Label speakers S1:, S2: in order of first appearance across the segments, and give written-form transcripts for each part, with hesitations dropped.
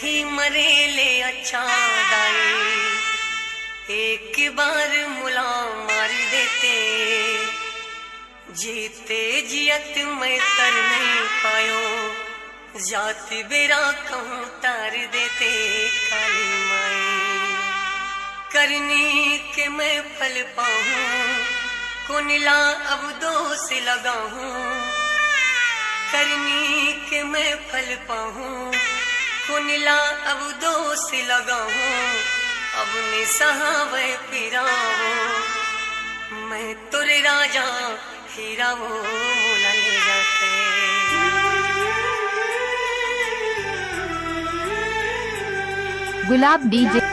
S1: ही मरे ले अच्छा दाई, एक बार मुला मार देते, जीते जियत मैं तर नहीं पायो, जात बेरा कहूँ तार देते काली माई। करनी के मैं फल पाऊँ कुनिला अब दोष लगाऊं, करनी के मैं फल पाऊँ कुनिला अब दोष लगाऊं, अब निसहावे पिरावो मैं तुरे राजा हीरा वो मोला ले जाते।
S2: गुलाब डीजे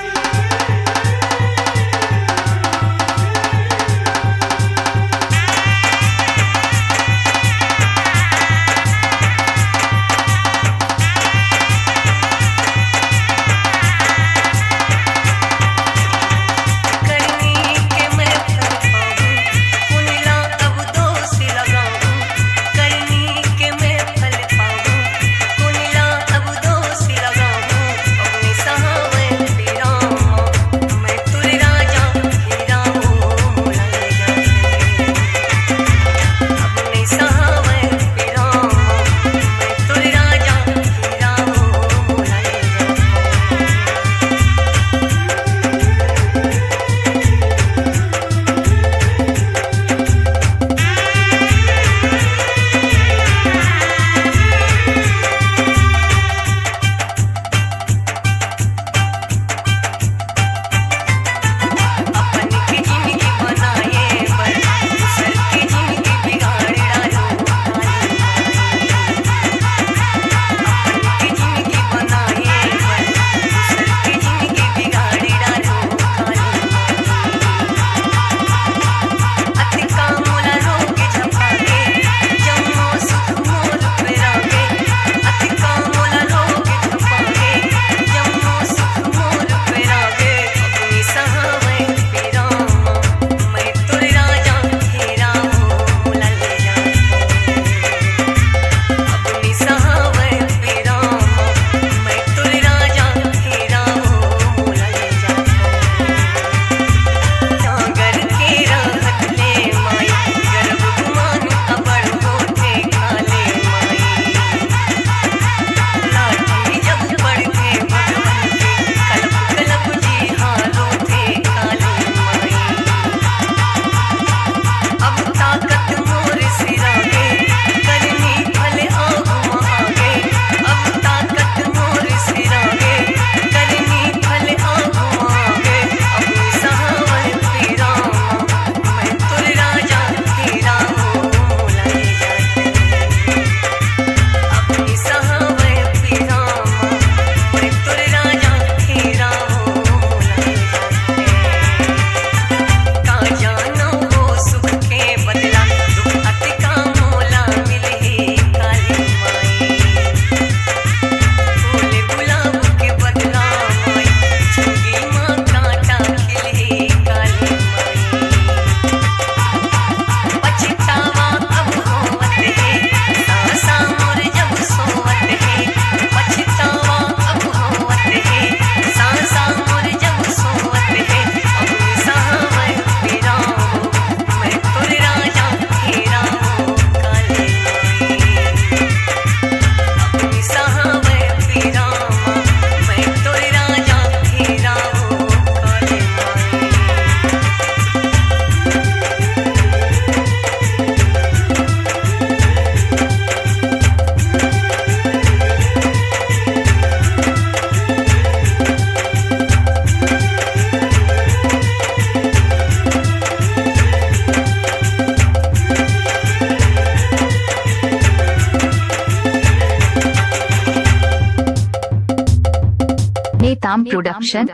S2: नेताम प्रोडक्शन।